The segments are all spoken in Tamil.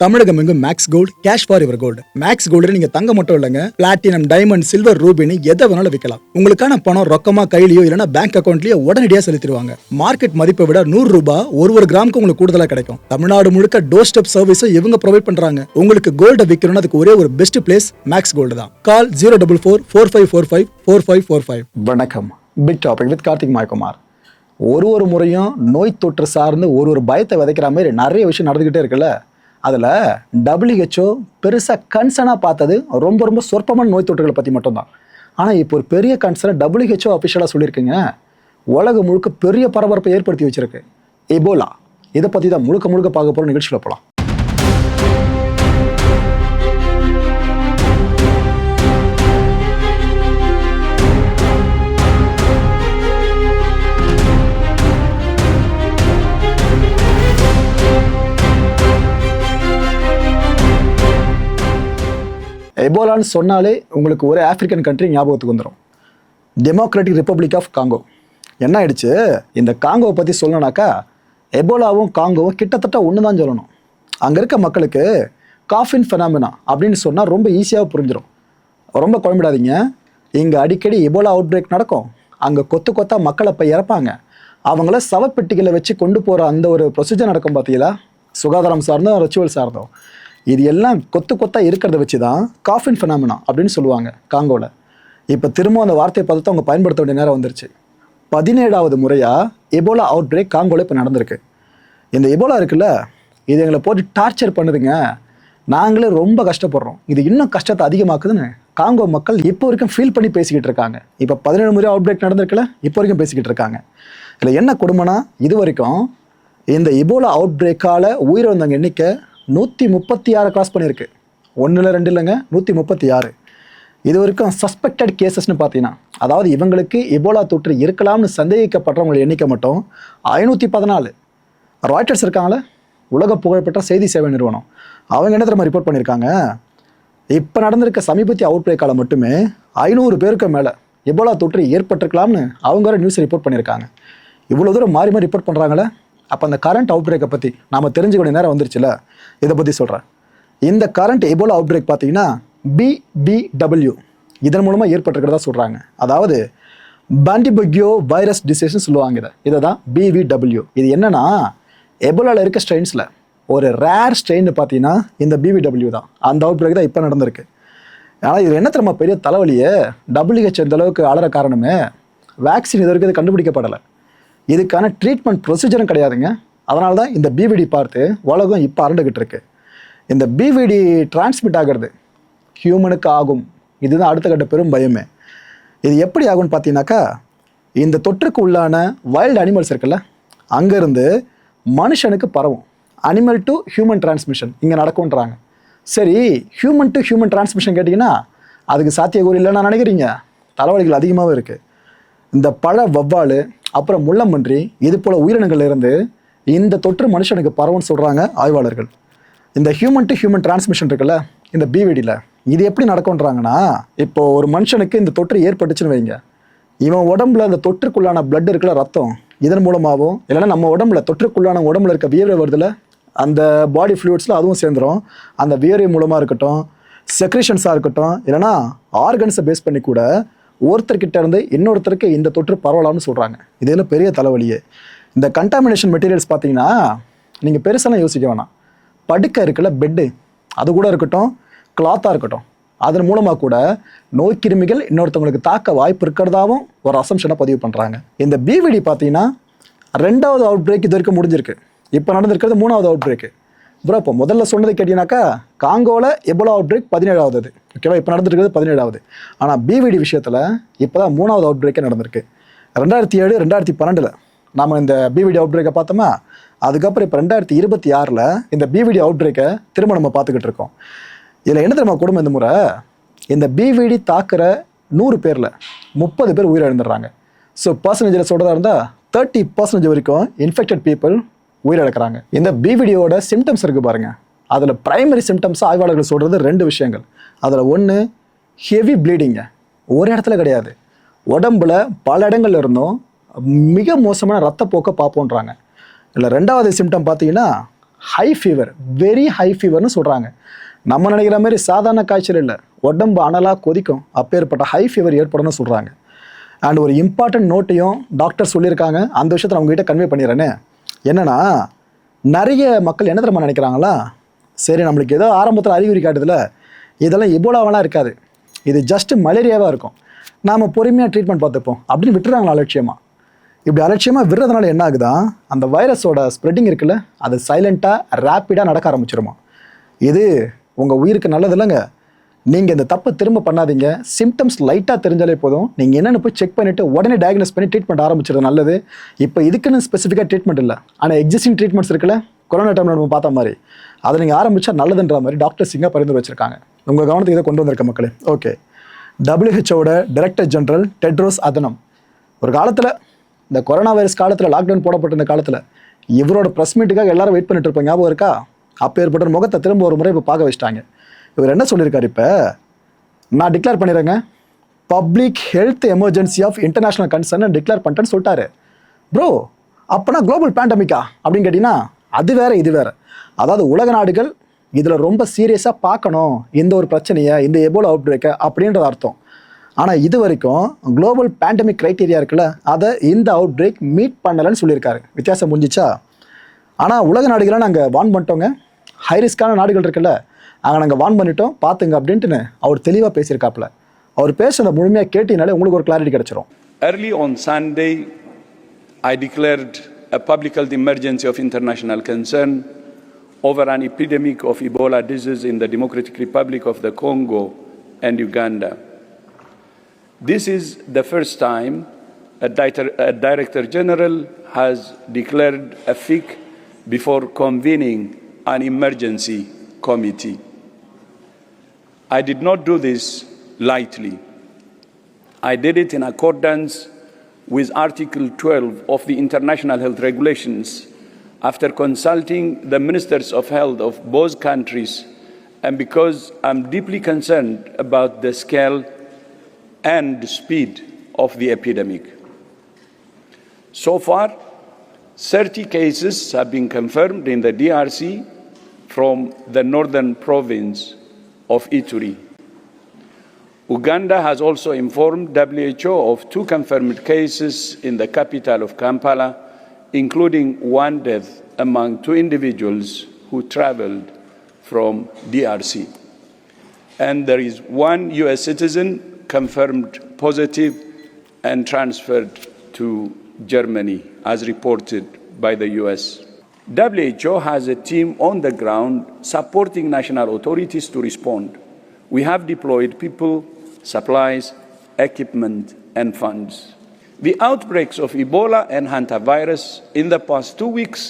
தமிழகம் எங்கும் Max Gold cash for your gold. Max Gold நீங்க தங்க மட்டும் இல்லைங்க, பிளாட்டினம், டைமண்ட், சில்வர், ரூபினி எதை வேணாலும் விற்கலாம். உங்களுக்கான பணம் ரொக்கமா கையிலயோ இல்லைன்னா பேங்க் அக்கௌண்ட்லயோ உடனடியாக செலுத்திடுவாங்க. மார்க்கெட் மதிப்பை விட 100 ரூபாய் ஒரு கிராமுக்கு உங்களுக்கு கூடுதலாக கிடைக்கும். தமிழ்நாடு முழுக்க டோர் ஸ்டெப் சர்வீஸும் இவங்க ப்ரொவைட் பண்றாங்க. உங்களுக்கு கோல்ட விற்கணும்னு அதுக்கு ஒரே ஒரு பெஸ்ட் பிளேஸ் மேக்ஸ் கோல்டு தான். கால் 04445454545. வணக்கம். Big topic with Karthik Mayakumar. ஒரு முறையும் நோய் தொற்று சார்ந்து ஒரு பயத்தை விதைக்கிற மாதிரி நிறைய விஷயம் நடந்துகிட்டே இருக்குல்ல. அதில் WHO பெருசாக கன்சர்னாக பார்த்தது ரொம்ப சொற்பமான நோய் தொற்றுகளை பற்றி மட்டும்தான். ஆனால் இப்போ ஒரு பெரிய கன்சர்னை WHO அஃபிஷியலாக சொல்லியிருக்குங்க. உலகம் முழுக்க பெரிய பரபரப்பை ஏற்படுத்தி வச்சிருக்கு. எபோலா. இதை பற்றி தான் முழுக்க பார்க்க போகிற நிகழ்ச்சியில் போகலாம். எபோலான்னு சொன்னாலே உங்களுக்கு ஒரு ஆப்பிரிக்கன் கண்ட்ரி ஞாபகத்துக்கு வந்துடும். Democratic Republic of Congo. என்ன ஆயிடுச்சு, இந்த காங்கோவை பற்றி சொல்லணும்னாக்கா எபோலாவும் காங்கோவும் கிட்டத்தட்ட ஒன்று தான் சொல்லணும். அங்கே இருக்க மக்களுக்கு காஃபின் ஃபெனாமினா அப்படின்னு சொன்னால் ரொம்ப ஈஸியாக புரிஞ்சிடும். ரொம்ப குழம்பிடாதீங்க. இங்கே அடிக்கடி எபோலா அவுட் பிரேக் நடக்கும். அங்கே கொத்தா மக்களை போய் இறப்பாங்க. அவங்கள சவப்பெட்டிகளை வச்சு கொண்டு போகிற அந்த ஒரு ப்ரொசீஜர் நடக்கும். பார்த்தீங்களா, சுகாதாரம் சார்ந்தோம், ரிச்சுவல் சார்ந்தோம். இது எல்லாம் கொத்தா இருக்கிறத வச்சு தான் காஃபின் ஃபெனாமினா அப்படின்னு சொல்லுவாங்க காங்கோவில். இப்போ திரும்ப அந்த வார்த்தையை பார்த்து அவங்க பயன்படுத்த வேண்டிய நேரம் வந்துருச்சு. 17வது முறையாக எபோலா அவுட் பிரேக் காங்கோவில் இப்போ நடந்திருக்கு. இந்த எபோலா இருக்குல்ல, இது எங்களை போட்டு டார்ச்சர் பண்ணுதுங்க. நாங்களே ரொம்ப கஷ்டப்படுறோம். இது இன்னும் கஷ்டத்தை அதிகமாக்குதுன்னு காங்கோ மக்கள் இப்போ வரைக்கும் ஃபீல் பண்ணி பேசிக்கிட்டு இருக்காங்க. இப்போ 17 முறை அவுட் பிரேக் நடந்திருக்குல்ல, இப்போ வரைக்கும் பேசிக்கிட்டு இருக்காங்க. இதில் என்ன கொடுமைனா, இது வரைக்கும் இந்த எபோலா அவுட் பிரேக்கால் உயிரிழந்தவங்க எண்ணிக்கை 136 கிராஸ் பண்ணியிருக்கு. 1 இல்லை 2 இல்லைங்க, 136. இது வரைக்கும் சஸ்பெக்டட் கேசஸ்ன்னு பார்த்தீங்கன்னா, அதாவது இவங்களுக்கு எபோலா தொற்று இருக்கலாம்னு சந்தேகிக்கப்படுறவங்க எண்ணிக்கை மட்டும் 514. ராய்ட்டர்ஸ் இருக்காங்களே, உலக புகழ்பெற்ற செய்தி சேவை நிறுவனம், அவங்க என்ன தெரியுமா ரிப்போர்ட் பண்ணியிருக்காங்க, இப்போ நடந்திருக்க சமீபத்திய அவுட் பிரேக்கால் மட்டுமே 500 பேருக்கு மேலே எபோலா தொற்று ஏற்பட்டிருக்கலாம்னு அவங்க நியூஸ் ரிப்போர்ட் பண்ணியிருக்காங்க. இவ்வளோ தூரம் மாறி ரிப்போர்ட் பண்ணுறாங்களே. அப்போ அந்த கரண்ட் அவுட் பிரேக்கை பற்றி நாம் தெரிஞ்சுக்க வேண்டிய நேரம் வந்துருச்சுல. இதை பற்றி சொல்கிறேன். இந்த கரண்ட் எபோலா அவுட் பிரேக் பார்த்தீங்கன்னா BBW இதன் மூலமாக ஏற்பட்டிருக்கிறதா சொல்கிறாங்க. அதாவது பாண்டிபக்யோ வைரஸ் டிசீஸ்ன்னு சொல்லுவாங்க. இதை தான் BBW. இது என்னன்னா, எபோலாவில் இருக்க ஸ்ட்ரெயின்ஸில் ஒரு ரேர் ஸ்ட்ரெயின் பார்த்தீங்கன்னா இந்த BBW தான். அந்த அவுட் பிரேக் தான் இப்போ நடந்திருக்கு. ஆனால் இது என்ன தெரியுமா பெரிய தலைவலியே, WHO இந்த அளவுக்கு அலற காரணமே வேக்சின் இது வரைக்கும் இது கண்டுபிடிக்கப்படலை. இதுக்கான ட்ரீட்மெண்ட் ப்ரொசீஜரும் கிடையாதுங்க. அதனால தான் இந்த BVD பார்த்து உலகம் இப்போ அரண்டுக்கிட்டு இருக்கு. இந்த BVD டிரான்ஸ்மிட் ஆகிறது ஹியூமனுக்கு ஆகும். இதுதான் அடுத்த கட்ட பெரும் பயமே. இது எப்படி ஆகும்னு பார்த்தீங்கன்னாக்கா, இந்த தொற்றுக்கு உள்ளான வைல்டு அனிமல்ஸ் இருக்குல்ல, அங்கேருந்து மனுஷனுக்கு பரவும். அனிமல் டு ஹியூமன் டிரான்ஸ்மிஷன் இங்கே நடக்கும்ன்றாங்க. சரி, ஹியூமன் டு ஹியூமன் டிரான்ஸ்மிஷன் கேட்டிங்கன்னா அதுக்கு சாத்தியக்கூறு இல்லைன்னு நான் நினைக்கிறீங்க. தலைவலிகள் அதிகமாகவே இருக்குது. இந்த பழ வவ்வால், அப்புறம் முள்ளம்பன்றி, இது போல் உயிரினங்கள்ல இருந்து இந்த தொற்று மனுஷனுக்கு பரவும்னு சொல்கிறாங்க ஆய்வாளர்கள். இந்த ஹியூமன் டு ஹியூமன் டிரான்ஸ்மிஷன் இருக்குல்ல, இந்த BVDயில் இது எப்படி நடக்கும்ன்றாங்கன்னா, இப்போ ஒரு மனுஷனுக்கு இந்த தொற்று ஏற்பட்டுச்சுன்னு வைங்க, இவன் உடம்புல அந்த தொற்றுக்குள்ளான பிளட் இருக்குல்ல, ரத்தம், இதன் மூலமாகவும் இல்லைன்னா நம்ம உடம்புல தொற்றுக்குள்ளான உடம்புல இருக்க வியர்வை வருதுல, அந்த பாடி ஃப்ளூயிட்ஸில் அதுவும் சேர்ந்துடும். அந்த வியர்வை மூலமாக இருக்கட்டும், செக்ரேஷன்ஸாக இருக்கட்டும், இல்லைனா ஆர்கன்ஸை பேஸ் பண்ணி கூட ஒருத்தர்கிட்ட இருந்து இன்னொருத்தருக்கு இந்த தொற்று பரவலாம்னு சொல்கிறாங்க. இதில் பெரிய தலைவலியே. இந்த கண்டாமினேஷன் மெட்டீரியல்ஸ் பார்த்தீங்கன்னா நீங்கள் பெருசெல்லாம் யோசிக்க வேணாம். படுக்கை இருக்குல்ல, பெட்டு, அது கூட இருக்கட்டும், கிளாத்தாக இருக்கட்டும், அதன் மூலமாக கூட நோய் கிருமிகள் இன்னொருத்தவங்களுக்கு தாக்க வாய்ப்பு இருக்கிறதாவும் ஒரு அசம்ஷனை பதிவு பண்ணுறாங்க. இந்த BVD பார்த்தீங்கன்னா 2வது அவுட் பிரேக் இது வரைக்கும் முடிஞ்சிருக்கு. இப்போ நடந்திருக்கிறது 3வது அவுட் பிரேக்கு. ப்ரோ, இப்போ முதல்ல சொன்னதை கேட்டீங்கன்னாக்கா காங்கோவில் எபோலா அவுட் பிரேக் 17வது. ஓகேவா, இப்போ நடந்துருக்கிறது 17வது. ஆனால் BVD விஷயத்தில் இப்போ தான் 3வது அவுட் பிரேக்கே நடந்திருக்கு. 2007, 2012 நாம் இந்த BVD அவுட் பிரேக்கை பார்த்தோமா, அதுக்கப்புறம் இப்போ 2026 இந்த BVD அவுட் பிரேக்கை திரும்ப நம்ம பார்த்துக்கிட்டு இருக்கோம். இதில் என்ன தெரியுமா கொடுமை, இந்த முறை இந்த BVD தாக்குற 100 பேரில் 30 பேர் உயிரிழந்துடுறாங்க. ஸோ பர்சன்டேஜில் சொல்கிறதா இருந்தால் 30% வரைக்கும் இன்ஃபெக்டட் பீப்புள் உயிரிழக்கிறாங்க. இந்த BVDயோட சிம்டம்ஸ் இருக்குது பாருங்கள். அதில் ப்ரைமரி சிம்டம்ஸ் ஆய்வாளர்கள் சொல்கிறது 2 விஷயங்கள். அதில் ஒன்று ஹெவி ப்ளீடிங்க, ஒரு இடத்துல கிடையாது, உடம்புல பல இடங்கள்ல இருந்தும் மிக மோசமான ரத்தப்போக்கை பார்ப்போன்றாங்க. இல்லை 2வது சிம்டம் பார்த்தீங்கன்னா ஹை ஃபீவர், வெரி ஹை ஃபீவர்னு சொல்கிறாங்க. நம்ம நினைக்கிற மாதிரி சாதாரண காய்ச்சல் இல்லை, உடம்பு அனலாக கொதிக்கும், அப்பேற்பட்ட ஹை ஃபீவர் ஏற்படணும்னு சொல்கிறாங்க. அண்ட் ஒரு இம்பார்ட்டன்ட் நோட்டையும் டாக்டர் சொல்லியிருக்காங்க, அந்த விஷயத்தை அவங்க கிட்ட கன்வே பண்ணிடுறேன்னு. என்னன்னா, நிறைய மக்கள் என்ன தெரியுமா நினைக்கிறாங்களா, சரி நம்மளுக்கு ஏதோ ஆரம்பத்தில் அறிகுறி காட்டுதில்ல, இதெல்லாம் எபோலாவெல்லாம் இருக்காது, இது ஜஸ்ட் மலேரியாவாக இருக்கும், நாம் பொறுமையாக ட்ரீட்மெண்ட் பார்த்துப்போம் அப்படின்னு விட்டுறாங்களா அலட்சியமாக. இப்படி அலட்சியமாக விடுறதுனால என்ன ஆகுதா, அந்த வைரஸோட ஸ்ப்ரெட்டிங் இருக்குல்ல, அது சைலண்ட்டாக ரேப்பிடாக நடக்க ஆரம்பிச்சிருமா. இது உங்கள் உயிருக்கு நல்லது இல்லைங்க. நீங்கள் இந்த தப்பை திரும்ப பண்ணாதீங்க. சிம்டம்ஸ் லைட்டாக தெரிஞ்சாலே போதும், நீங்கள் என்னென்னு போய் செக் பண்ணிவிட்டு உடனே டயக்னோஸ் பண்ணி ட்ரீட்மெண்ட் ஆரம்பிச்சிருது நல்லது. இப்போ இதுக்குன்னு ஸ்பெசிஃபிக்காக ட்ரீட்மெண்ட் இல்லை, ஆனால் எக்ஸிஸ்டிங் ட்ரீட்மெண்ட்ஸ் இருக்குல்ல, கொரோனா டைமில் நம்ம பார்த்த மாதிரி, அதை நீங்கள் ஆரம்பித்தா நல்லதுன்ற மாதிரி டாக்டர்ஸ் இங்கே பரிந்துரை வச்சுருக்காங்க. உங்கள் கவனத்துக்கு இதை கொண்டு வந்திருக்க மக்களே. Okay, WHO director general Tedros Adhanom ஒரு காலத்தில், இந்த கொரோனா வைரஸ் காலத்தில், லாக்டவுன் போடப்பட்ட இந்த காலத்தில், இவரோட ப்ரெஸ் மீட்டுக்காக எல்லாரும் வெயிட் பண்ணிட்டு இருப்போம், ஞாபகம் இருக்கா? அப்போ ஏற்பட்ட முகத்தை திரும்ப ஒரு முறை இப்போ பார்க்க வச்சிட்டாங்க. இவர் என்ன சொல்லியிருக்காரு, இப்போ நான் டிக்ளேர் பண்ணிடுறேங்க, public health emergency of international concern declare பண்ணிட்டேன்னு சொல்லிட்டாரு. ப்ரோ, அப்போனா குளோபல் பேண்டமிக்கா அப்படின்னு கேட்டிங்கன்னா அது வேற இது வேற. அதாவது உலக நாடுகள் இதில் ரொம்ப சீரியஸாக பார்க்கணும் இந்த ஒரு பிரச்சனையை, இந்த எபோலா அவுட் பிரேக்கை அப்படின்றது அர்த்தம். ஆனால் இது வரைக்கும் குளோபல் பேண்டமிக் க்ரைட்டீரியா இருக்குல்ல, அதை இந்த அவுட் பிரேக் மீட் பண்ணலைன்னு சொல்லியிருக்காரு. வித்தியாசம் முடிஞ்சிச்சா? ஆனால் உலக நாடுகளை நாங்கள் வார்ன் பண்ணிட்டோங்க, ஹை ரிஸ்கான நாடுகள் இருக்குல்ல, அங்கே நாங்கள் வார்ன் பண்ணிட்டோம் பார்த்துங்க அப்படின்ட்டுன்னு அவர் தெளிவாக பேசியிருக்காப்புல. அவர் பேசுகிறத முழுமையாக கேட்டீங்கனாலே உங்களுக்கு ஒரு கிளாரிட்டி கிடைச்சிரும். Early on Sunday, I declared a public health emergency of international concern over an epidemic of Ebola disease in the Democratic Republic of the Congo and Uganda. This is the first time a Director General has declared a FIC before convening an emergency committee. I did not do this lightly. I did it in accordance with Article 12 of the International Health Regulations after consulting the ministers of health of both countries and because I'm deeply concerned about the scale and speed of the epidemic. So far, 30 cases have been confirmed in the DRC from the northern province of Ituri. Uganda has also informed WHO of 2 confirmed cases in the capital of Kampala, including one death among 2 individuals who traveled from DRC. And there is 1 US citizen confirmed positive and transferred to Germany, as reported by the US. WHO has a team on the ground supporting national authorities to respond. We have deployed people, supplies, equipment, and funds. The outbreaks of Ebola and hantavirus in the past 2 weeks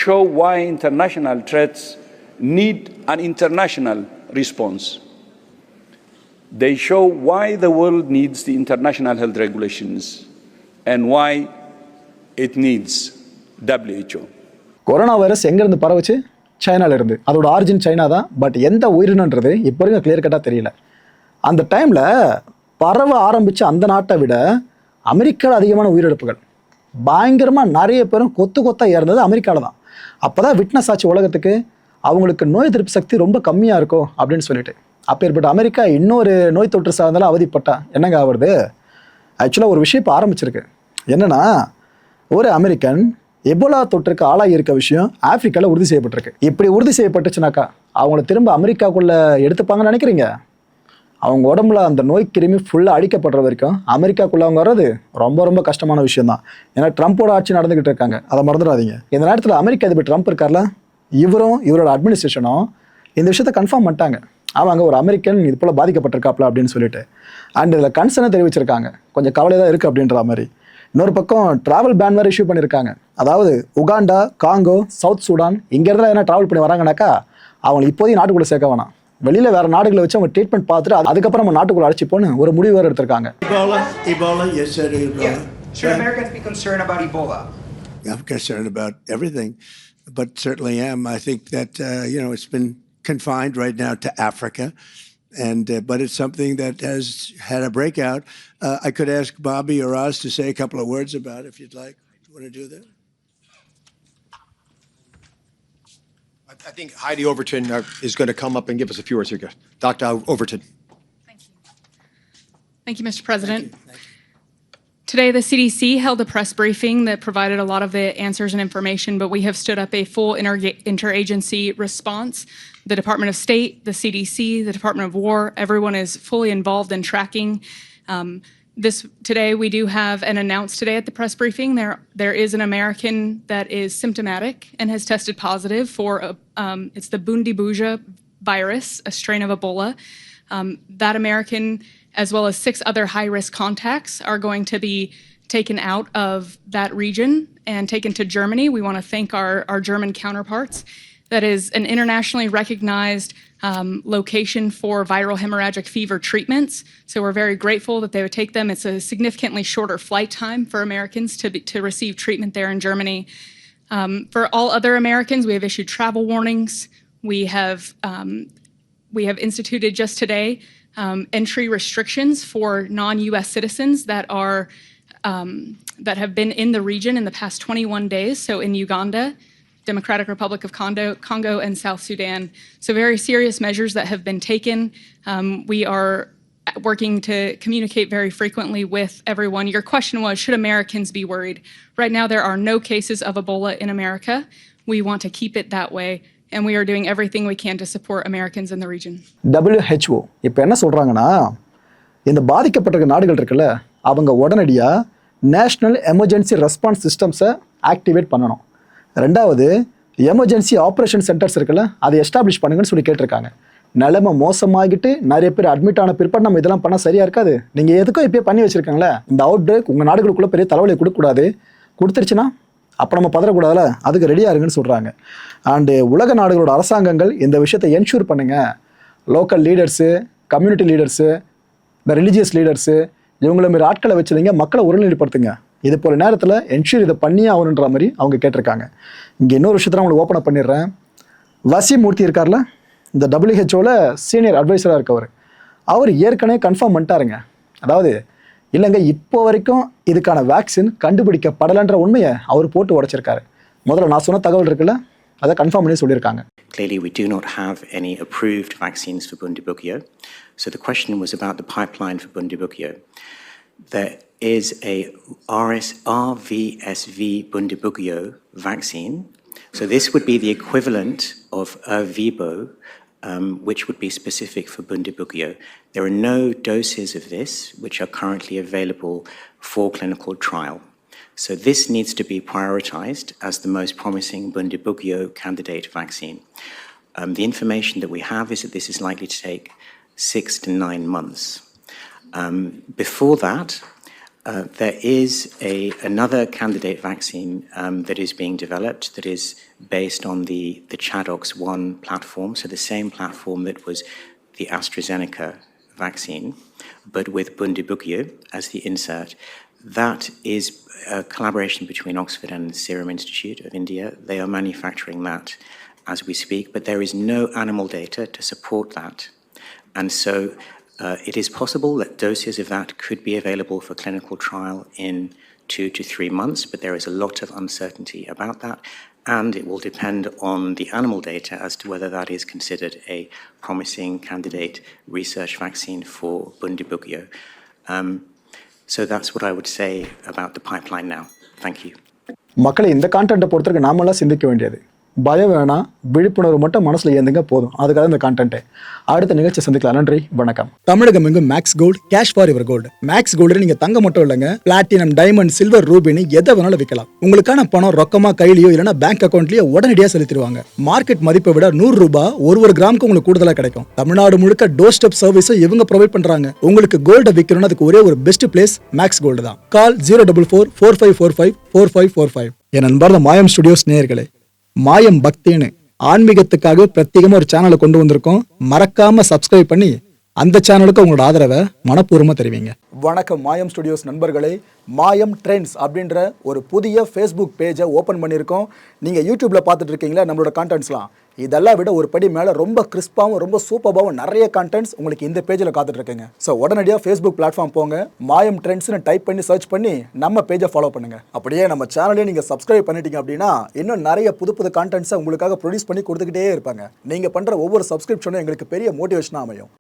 show why international threats need an international response. They show why the world needs the international health regulations and why it needs WHO. Corona virus எங்கேருந்து பரவுச்சு? சைனாவிலேருந்து. அதோட ஆரிஜின் சைனா தான். பட் எந்த உயிரினன்றது இப்போ வரைக்கும் கிளியர் கட்டாக தெரியல. அந்த டைமில் பரவ ஆரம்பித்த அந்த நாட்டை விட அமெரிக்காவில் அதிகமான உயிரிழப்புகள், பயங்கரமாக நிறைய பேரும் கொத்தாக இறந்தது அமெரிக்காவில் தான். அப்போ தான் விட்னஸ் ஆச்சு உலகத்துக்கு, அவங்களுக்கு நோய் எதிர்ப்பு சக்தி ரொம்ப கம்மியாக இருக்கும் அப்படின்னு சொல்லிட்டு. அப்பேற்பட்ட அமெரிக்கா இன்னொரு நோய் தொற்று சார்ந்தாலும் அவதிப்பட்டா என்னங்க ஆகுறது? ஆக்சுவலாக ஒரு விஷயம் இப்போ ஆரம்பிச்சிருக்கு. என்னென்னா, ஒரு அமெரிக்கன் எபோலா தொற்றுக்கு ஆளாகி இருக்க விஷயம் ஆப்பிரிக்காவில் உறுதி செய்யப்பட்டிருக்கு. இப்படி உறுதி செய்யப்பட்டுச்சுனாக்கா அவங்கள திரும்ப அமெரிக்காக்குள்ளே எடுத்துப்பாங்கன்னு நினைக்கிறீங்க? அவங்க உடம்புல அந்த நோய் கிருமி ஃபுல்லாக அடிக்கப்படுற வரைக்கும் அமெரிக்காக்குள்ளே அவங்க வர்றது ரொம்ப ரொம்ப கஷ்டமான விஷயம் தான். ஏன்னா ட்ரம்ப்போட ஆட்சி நடந்துக்கிட்டு இருக்காங்க, அதை மறந்துடாதீங்க. இந்த நேரத்தில் அமெரிக்கா அதிபர் ட்ரம்ப் இருக்கார்ல, இவரும் இவரோட அட்மினிஸ்ட்ரேஷனும் இந்த விஷயத்தை கன்ஃபார்ம் பண்ணிட்டாங்க. அவங்க ஒரு அமெரிக்கன் இது போல் பாதிக்கப்பட்டிருக்காப்ல அப்படின்னு சொல்லிட்டு. அண்ட் இதில் கன்சர்னை தெரிவிச்சிருக்காங்க, கொஞ்சம் கவலை தான் இருக்குது அப்படின்ற மாதிரி. இன்னொரு பக்கம் ட்ராவல் பேன் வேறு இஷ்யூ பண்ணியிருக்காங்க. அதாவது உகாண்டா, காங்கோ, சவுத் சூடான் இங்கேருந்து என்ன ட்ராவல் பண்ணி வராங்கனாக்கா அவங்க இப்போதையும் நாட்டுக்குள்ளே சேர்க்க வேணாம், வெளியில் வேறு நாடுகளை வச்சு அவங்க ட்ரீட்மெண்ட் பார்த்துட்டு அதுக்கப்புறம் நம்ம நாட்டுக்குள்ளே அழைச்சிப்போன்னு ஒரு முடிவு வேறு எடுத்திருக்காங்க. Ebola, yes, sir, Ebola. Yeah. Should Americans be concerned about Ebola? I'm concerned about everything, but certainly am. I think that, it's been confined right now to Africa, but it's something that has had a breakout. I could ask Bobby or Oz to say a couple of words about it if you'd like. You want to do that? I think Heidi Overton is going to come up and give us a few words here. Dr. Overton. Thank you. Thank you, Mr. President. Today, the CDC held a press briefing that provided a lot of the answers and information, but we have stood up a full interagency response. The Department of State, the CDC, the Department of War, everyone is fully involved in tracking. Today, we do have an announced today at the press briefing. There is an American that is symptomatic and has tested positive for it's the Bundibuja virus, a strain of Ebola. That American, as well as 6 other high-risk contacts, are going to be taken out of that region and taken to Germany. We want to thank our German counterparts. That is an internationally recognized location for viral hemorrhagic fever treatments. So we're very grateful that they would take them. It's a significantly shorter flight time for Americans to receive treatment there in Germany. For all other Americans, we have issued travel warnings. We have instituted just today entry restrictions for non-U.S. citizens that have been in the region in the past 21 days. So in Uganda, Democratic Republic of Congo, and South Sudan. So very serious measures that have been taken. We are working to communicate very frequently with everyone. Your question was, should Americans be worried? Right now, there are no cases of Ebola in America. We want to keep it that way, and we are doing everything we can to support Americans in the region. WHO இப்போ என்ன சொல்கிறாங்கன்னா, இந்த பாதிக்கப்பட்ட நாடுகள் இருக்குல்ல, அவங்க உடனடியாக நேஷ்னல் எமர்ஜென்சி ரெஸ்பான்ஸ் சிஸ்டம்ஸை ஆக்டிவேட் பண்ணணும். ரெண்டாவது, எமர்ஜென்சி ஆப்ரேஷன் சென்டர்ஸ் இருக்குல்ல, அதை எஸ்டாப்ளிஷ் பண்ணுங்கன்னு சொல்லி கேட்டிருக்காங்க. நிலைமை மோசமாகிட்டு நிறைய பேர் அட்மிட் ஆன பிற்பாடு நம்ம இதெல்லாம் பண்ணால் சரியாக இருக்காது. நீங்கள் எதுக்கும் இப்போயே பண்ணி வச்சுருக்காங்களே, இந்த அவுட் பிரேக் உங்கள் நாடுகளுக்குள்ளே பெரிய தலைவலியை கொடுக்கக்கூடாது. கொடுத்துருச்சுன்னா அப்போ நம்ம பதறக்கூடாதுல, அதுக்கு ரெடியாக இருங்கன்னு சொல்கிறாங்க. அண்டு உலக நாடுகளோட அரசாங்கங்கள் இந்த விஷயத்தை என்ஷூர் பண்ணுங்கள். லோக்கல் லீடர்ஸு, கம்யூனிட்டி லீடர்ஸு, இந்த ரிலீஜியஸ் லீடர்ஸு, இவங்கள மாரி ஆட்களை வச்சுருங்க, மக்களை ஒருநிலைப்படுத்துங்க. இது போல நேரத்தில் என்ஷூர் இதை பண்ணியே ஆகணுன்ற மாதிரி அவங்க கேட்டிருக்காங்க. இங்கே இன்னொரு விஷயத்தில் உங்களுக்கு ஓப்பன் பண்ணிடுறேன். வசீம் மூர்த்தி இருக்கார்ல, இந்த WHO சீனியர் அட்வைசராக இருக்கவர், அவர் ஏற்கனவே கன்ஃபார்ம் பண்ணிட்டாருங்க. அதாவது இல்லைங்க, இப்போ வரைக்கும் இதுக்கான வேக்சின் கண்டுபிடிக்கப்படலைன்ற உண்மையை அவர் போட்டு உடைச்சிருக்காரு. முதல்ல நான் சொன்ன தகவல் இருக்குல்ல, அதை கன்ஃபார்ம் பண்ணி சொல்லியிருக்காங்க. Clearly, we do not have any approved vaccines for Bundibugyo. So the question was about the pipeline for Bundibugyo. There is a RVSV Bundibugyo vaccine. So this would be the equivalent of Ervebo, which would be specific for Bundibugyo. There are no doses of this which are currently available for clinical trial. So this needs to be prioritized as the most promising Bundibugyo candidate vaccine. The information that we have is that this is likely to take 6 to 9 months. Before that, there is another candidate vaccine that is being developed that is based on the ChAdOx1 platform, so the same platform that was the AstraZeneca vaccine, but with Bundibugyo as the insert. That is a collaboration between Oxford and the Serum Institute of India. They are manufacturing that as we speak, but there is no animal data to support that. And so it is possible that doses of that could be available for clinical trial in 2 to 3 months, but there is a lot of uncertainty about that, and it will depend on the animal data as to whether that is considered a promising candidate research vaccine for Bundibugyo. So that's what I would say about the pipeline now. Thank you. மக்களை இந்த கான்டென்ட்டை பொறுத்தவரைக்கும் நாமெல்லாம் சிந்திக்க வேண்டியது, பயம் வேணாம், விழிப்புணர்வு மட்டும் மனசில் ஏந்துங்க போதும். அதுக்காக இந்த கான்டென்ட்டை அடுத்த நிகழ்ச்சி சந்திக்கலாம். நன்றி, வணக்கம். தமிழகம் எங்கும் Max Gold, cash for your gold. Max Gold நீங்க தங்க மட்டும் இல்லைங்க, பிளாட்டினம், டைமண்ட், சில்வர், ரூபினி எதை வேணாலும் விற்கலாம். உங்களுக்கான பணம் ரொக்கமா கையிலயோ இல்லைன்னா பேங்க் அக்கௌண்ட்லயோ உடனடியாக செலுத்திடுவாங்க. மார்க்கெட் மதிப்பை விட 100 ரூபாய் ஒரு கிராமுக்கு உங்களுக்கு கூடுதலா கிடைக்கும். தமிழ்நாடு முழுக்க டோர் ஸ்டெப் சர்வீஸ் இவங்க ப்ரொவைட் பண்றாங்க. உங்களுக்கு கோல்ட விற்கணும்னா அதுக்கு ஒரே ஒரு பெஸ்ட் பிளேஸ் மேக்ஸ் கோல்டு தான். கால் 04445454545. என் அன்பார்ந்த மாயம் ஸ்டுடியோஸ் நேயர்களே, மாயம் பக்தின்னு ஆன்மீகத்துக்காக பிரத்யேகமா ஒரு சேனலை கொண்டு வந்திருக்கோம். மறக்காம சப்ஸ்கிரைப் பண்ணி அந்த சேனலுக்கு உங்களோட ஆதரவை மனப்பூர்வமா தெரிவிங்க. வணக்கம் மாயம் ஸ்டுடியோஸ் நண்பர்களே. மாயம் ட்ரெண்ட்ஸ் அப்படின்ற ஒரு புதிய ஃபேஸ்புக் பேஜை ஓப்பன் பண்ணியிருக்கோம். நீங்கள் யூடியூப்ல பார்த்துட்டு இருக்கீங்களா நம்மளோட கான்டென்ட்ஸ்லாம். இதெல்லாம் விட ஒரு படி மேலே ரொம்ப கிறிஸ்பாகவும் ரொம்ப சூப்பராகவும் நிறைய கண்டென்ட்ஸ் உங்களுக்கு இந்த பேஜில் காத்துட்டு இருக்குங்க. ஸோ உடனடியாக ஃபேஸ்புக் பிளாட்ஃபார்ம் போங்க, மாயம் ட்ரெண்ட்ஸ்னு டைப் பண்ணி சர்ச் பண்ணி நம்ம பேஜை ஃபாலோ பண்ணுங்க. அப்படியே நம்ம சேனலையும் நீங்கள் சப்ஸ்கிரைப் பண்ணிட்டீங்க அப்படின்னா இன்னும் நிறைய புது புது கண்டென்ட்ஸை உங்களுக்காக ப்ரொடியூஸ் பண்ணி கொடுத்துக்கிட்டே இருப்பாங்க. நீங்கள் பண்ணுற ஒவ்வொரு சப்ஸ்கிரிப்ஷனும் எங்களுக்கு பெரிய மோட்டிவேஷனாக அமையும்.